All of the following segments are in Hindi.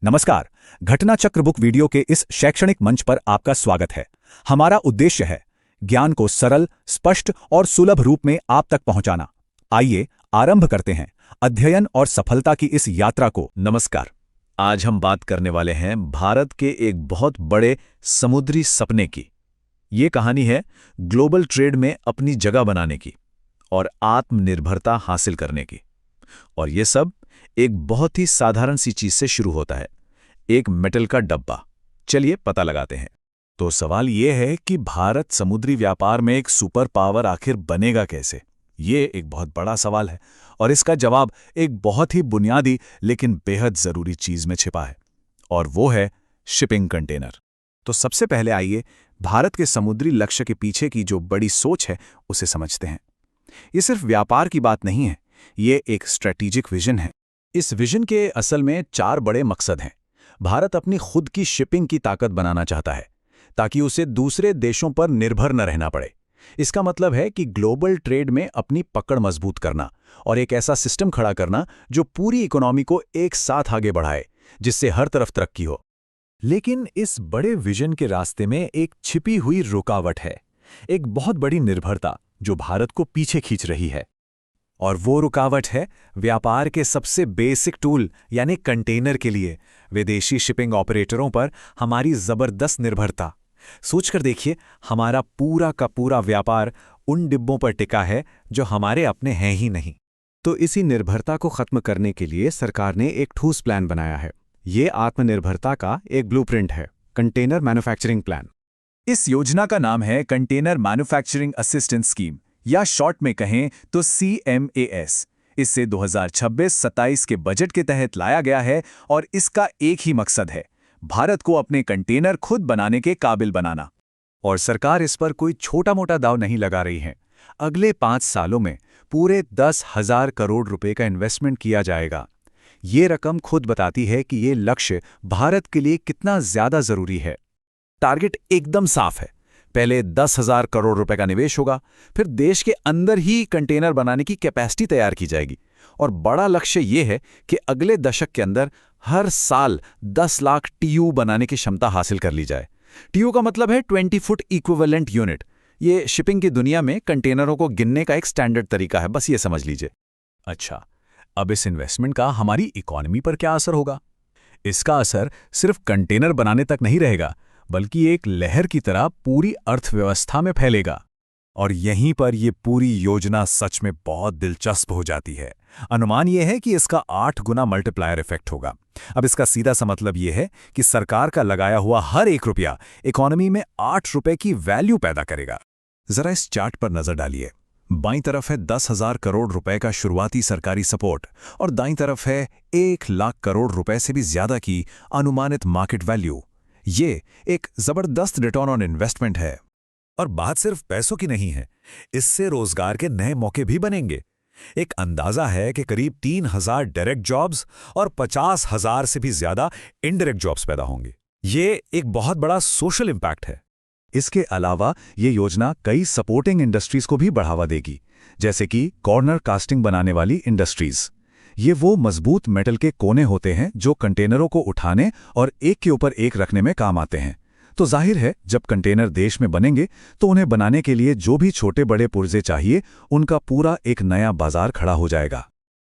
नमस्कार। घटना चक्र बुक वीडियो के इस शैक्षणिक मंच पर आपका स्वागत है। हमारा उद्देश्य है ज्ञान को सरल, स्पष्ट और सुलभ रूप में आप तक पहुंचाना। आइए आरंभ करते हैं अध्ययन और सफलता की इस यात्रा को। नमस्कार। आज हम बात करने वाले हैं भारत के एक बहुत बड़े समुद्री सपने की। ये कहानी है ग्लोबल ट्रेड में अपनी जगह बनाने की और आत्मनिर्भरता हासिल करने की। और ये सब एक बहुत ही साधारण सी चीज से शुरू होता है, एक मेटल का डब्बा। चलिए पता लगाते हैं। तो सवाल ये है कि भारत समुद्री व्यापार में एक सुपर पावर आखिर बनेगा कैसे? ये एक बहुत बड़ा सवाल है और इसका जवाब एक बहुत ही बुनियादी लेकिन बेहद जरूरी चीज में छिपा है, और वो है शिपिंग कंटेनर। तो सबसे पहले आइए भारत के समुद्री लक्ष्य के पीछे की जो बड़ी सोच है उसे समझते हैं। ये सिर्फ व्यापार की बात नहीं है, ये एक स्ट्रेटेजिक विजन है। इस विजन के असल में 4 बड़े मकसद हैं। भारत अपनी खुद की शिपिंग की ताकत बनाना चाहता है ताकि उसे दूसरे देशों पर निर्भर न रहना पड़े। इसका मतलब है कि ग्लोबल ट्रेड में अपनी पकड़ मजबूत करना और एक ऐसा सिस्टम खड़ा करना जो पूरी इकोनॉमी को एक साथ आगे बढ़ाए, जिससे हर तरफ तरक्की हो। लेकिन इस बड़े विजन के रास्ते में एक छिपी हुई रुकावट है, एक बहुत बड़ी निर्भरता जो भारत को पीछे खींच रही है। और वो रुकावट है व्यापार के सबसे बेसिक टूल यानी कंटेनर के लिए विदेशी शिपिंग ऑपरेटरों पर हमारी जबरदस्त निर्भरता। सोचकर देखिए, हमारा पूरा का पूरा व्यापार उन डिब्बों पर टिका है जो हमारे अपने हैं ही नहीं। तो इसी निर्भरता को खत्म करने के लिए सरकार ने एक ठोस प्लान बनाया है। ये आत्मनिर्भरता का एक ब्लूप्रिंट है, कंटेनर मैन्युफैक्चरिंग प्लान। इस योजना का नाम है कंटेनर मैन्युफैक्चरिंग असिस्टेंस स्कीम, या शॉर्ट में कहें तो CMAS। इसे 2026-27 के बजट के तहत लाया गया है और इसका एक ही मकसद है, भारत को अपने कंटेनर खुद बनाने के काबिल बनाना। और सरकार इस पर कोई छोटा मोटा दांव नहीं लगा रही है। अगले 5 सालों में पूरे 10,000 करोड़ रुपए का इन्वेस्टमेंट किया जाएगा। ये रकम खुद बताती है कि ये लक्ष्य भारत के लिए कितना ज्यादा जरूरी है। टारगेट एकदम साफ है। पहले 10,000 करोड़ रुपए का निवेश होगा, फिर देश के अंदर ही कंटेनर बनाने की कैपेसिटी तैयार की जाएगी। और बड़ा लक्ष्य ये है कि अगले दशक के अंदर हर साल 10 लाख TU बनाने की क्षमता हासिल कर ली जाए। TU का मतलब है 20 फुट इक्विवेलेंट यूनिट। ये शिपिंग की दुनिया में कंटेनरों को गिनने का एक स्टैंडर्ड तरीका है, बस ये समझ लीजिए। अच्छा, अब इस इन्वेस्टमेंट का हमारी इकोनॉमी पर क्या असर होगा? इसका असर सिर्फ कंटेनर बनाने तक नहीं रहेगा, बल्कि एक लहर की तरह पूरी अर्थव्यवस्था में फैलेगा। और यहीं पर यह पूरी योजना सच में बहुत दिलचस्प हो जाती है। अनुमान यह है कि इसका 8 गुना मल्टीप्लायर इफेक्ट होगा। अब इसका सीधा सा मतलब यह है कि सरकार का लगाया हुआ हर 1 रुपया इकोनॉमी में 8 रुपए की वैल्यू पैदा करेगा। जरा इस चार्ट पर नजर डालिए। बाईं तरफ है 10,000 करोड़ रुपए का शुरुआती सरकारी सपोर्ट और दाईं तरफ है 1 लाख करोड़ रुपए से भी ज्यादा की अनुमानित मार्केट वैल्यू। ये एक जबरदस्त रिटर्न ऑन इन्वेस्टमेंट है। और बात सिर्फ पैसों की नहीं है, इससे रोजगार के नए मौके भी बनेंगे। एक अंदाजा है कि करीब 3,000 डायरेक्ट जॉब्स और 50,000 से भी ज्यादा इनडायरेक्ट जॉब्स पैदा होंगे। ये एक बहुत बड़ा सोशल इंपैक्ट है। इसके अलावा ये योजना कई सपोर्टिंग इंडस्ट्रीज को भी बढ़ावा देगी, जैसे कि कॉर्नर कास्टिंग बनाने वाली इंडस्ट्रीज। ये वो मजबूत मेटल के कोने होते हैं जो कंटेनरों को उठाने और एक के ऊपर एक रखने में काम आते हैं। तो जाहिर है, जब कंटेनर देश में बनेंगे तो उन्हें बनाने के लिए जो भी छोटे बड़े पुर्जे चाहिए, उनका पूरा एक नया बाजार खड़ा हो जाएगा।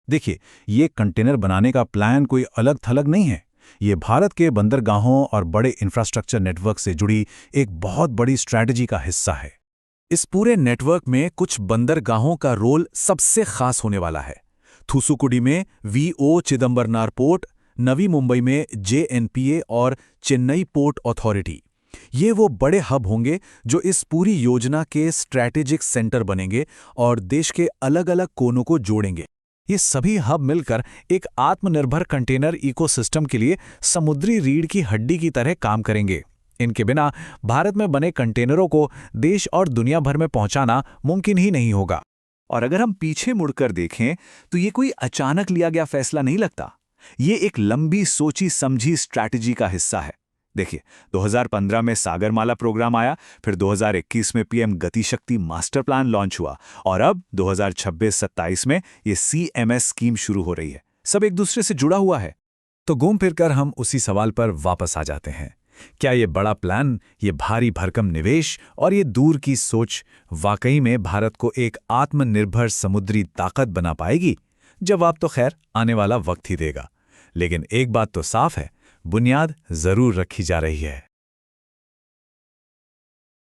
देखिए, ये कंटेनर बनाने का प्लान कोई अलग थलग नहीं है। ये भारत के बंदरगाहों और बड़े इंफ्रास्ट्रक्चर नेटवर्क से जुड़ी एक बहुत बड़ी स्ट्रैटेजी का हिस्सा है। इस पूरे नेटवर्क में कुछ बंदरगाहों का रोल सबसे खास होने वाला है। थूसुकुडी में VO चिदंबरनार पोर्ट, नवी मुंबई में JNPA और चेन्नई पोर्ट अथॉरिटी। ये वो बड़े हब होंगे जो इस पूरी योजना के स्ट्रैटेजिक सेंटर बनेंगे और देश के अलग अलग कोनों को जोड़ेंगे। ये सभी हब मिलकर एक आत्मनिर्भर कंटेनर इकोसिस्टम के लिए समुद्री रीढ़ की हड्डी की तरह काम करेंगे। इनके बिना भारत में बने कंटेनरों को देश और दुनिया भर में पहुंचाना मुमकिन ही नहीं होगा। और अगर हम पीछे मुड़कर देखें तो ये कोई अचानक लिया गया फैसला नहीं लगता। ये एक लंबी सोची समझी स्ट्रैटेजी का हिस्सा है। देखिए, 2015 में सागरमाला प्रोग्राम आया, फिर 2021 में PM Gatishakti master plan launch हुआ और अब 2026-27 में ये CMS स्कीम शुरू हो रही है। सब एक दूसरे से जुड़ा हुआ है। तो घूम फिरकर हम उसी सवाल पर वापस आ जाते हैं। क्या ये बड़ा प्लान, ये भारी भरकम निवेश और ये दूर की सोच वाकई में भारत को एक आत्मनिर्भर समुद्री ताकत बना पाएगी? जवाब तो खैर आने वाला वक्त ही देगा। लेकिन एक बात तो साफ है, बुनियाद जरूर रखी जा रही है।